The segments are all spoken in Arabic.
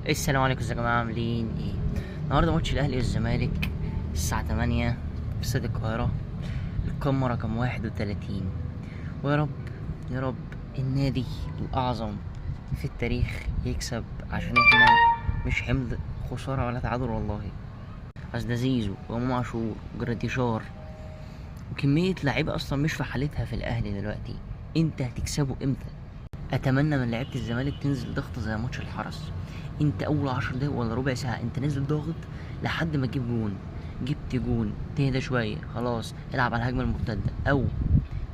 السلام عليكم يا جماعه، عاملين ايه؟ النهارده ماتش الاهلي والزمالك الساعه 8 في استاد القاهره، القمه رقم 31. ويا رب يا رب النادي الاعظم في التاريخ يكسب، عشان احنا مش حمل خساره ولا تعادل والله. اصل ده زيزو وامام عاشور وجراديشار وكميه لعيبه اصلا مش في حالتها في الاهلي دلوقتي. انت هتكسبه امتى؟ اتمنى من لعيبه الزمالك تنزل ضغط زي ماتش الحرس. انت اول 10 دقايق ولا ربع ساعه انت نازل ضاغط لحد ما تجيب جون. جبت جون تهدى شويه، خلاص العب على الهجمه المرتده، او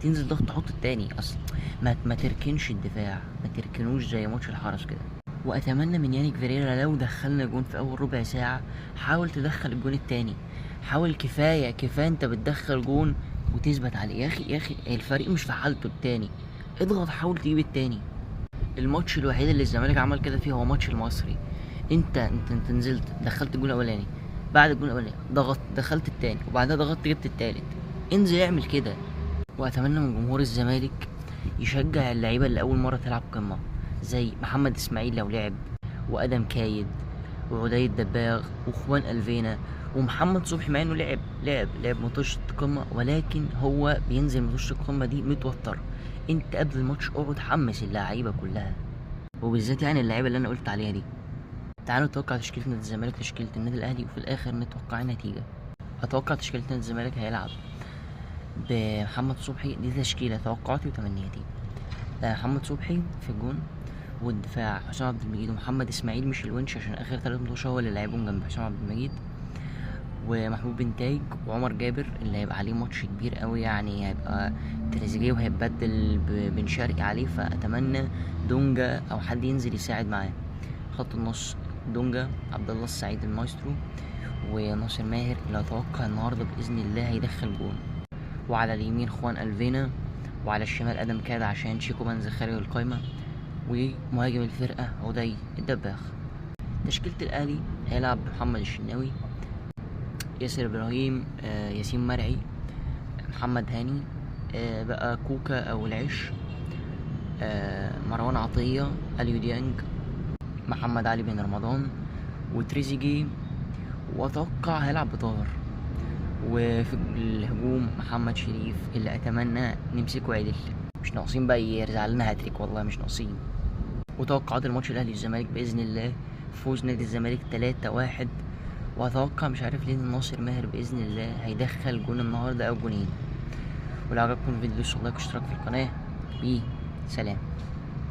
تنزل ضغط تحط التاني. اصل ما تركنش الدفاع، ما تركنوش زي ماتش الحرس كده. واتمنى من يانيك فيريرا لو دخلنا جون في اول ربع ساعه حاول تدخل الجون التاني. حاول، كفايه كفايه انت بتدخل جون وتثبت عليه. يا اخي يا اخي الفريق مش في حالته التاني، اضغط حاول تجيب التاني. الماتش الوحيد اللي الزمالك عمل كده فيه هو ماتش المصري. انت نزلت دخلت الجون الاولاني، بعد الجون الاولاني ضغطت دخلت التاني، وبعدها ضغطت جبت التالت. انزل اعمل كده. واتمنى من جمهور الزمالك يشجع اللعيبه اللي اول مره تلعب قمه، زي محمد اسماعيل لو لعب، وادم كايد، وعدي دباغ، واخوان الفينا، ومحمد صبحي مع انه لعب ماتش قمه، ولكن هو بينزل ماتش القمه دي متوتر. انت قبل الماتش اقعد حمس اللعيبه كلها، وبالذات يعني اللعيبه اللي انا قلت عليها دي. تعالوا نتوقع تشكيله نادي الزمالك تشكيله النادي الاهلي، وفي الاخر نتوقع النتيجه. اتوقع تشكيله نادي الزمالك هيلعب بمحمد صبحي، دي تشكيله توقعاتي وتمنياتي. محمد صبحي في الجون، والدفاع حسام عبد المجيد ومحمد اسماعيل مش الونش، عشان اخر 3 ماتشات هو اللي لعبهم جنب حسام عبد المجيد، ومحمود بن تايج وعمر جابر اللي هيبقى عليه ماتش كبير قوي، يعني هيبقى تريزيجيه وهيبدل بن شرقي عليه، فاتمنى دونجا او حد ينزل يساعد معاه. خط النص دونجا، عبد الله السعيد المايسترو، وناصر ماهر اللي اتوقع النهارده باذن الله هيدخل جون. وعلى اليمين خوان الفينا، وعلى الشمال ادم كاد عشان شيكو بنز خارج القايمه، ومهاجم الفرقه عدي الدباغ. تشكيله الاهلي هيلعب محمد الشناوي، ياسر ابراهيم، ياسين مرعي، محمد هاني، بقى كوكا او العش، مروان عطيه، اليو ديانج، محمد علي بن رمضان، وتريزيجيه. واتوقع هيلعب بطاهر. وفي الهجوم محمد شريف اللي اتمنى نمسكه عدل، مش ناقصين بقى يرزع لنا هاتريك، والله مش ناقصين. وتوقعات الماتش الاهلي والزمالك باذن الله فوز نادي الزمالك 3-1. واتوقع مش عارف ليه ناصر ماهر باذن الله هيدخل جون النهارده او جونين. ولو عجبكم الفيديو دوسوا لايك واشتراك في القناه. سلام.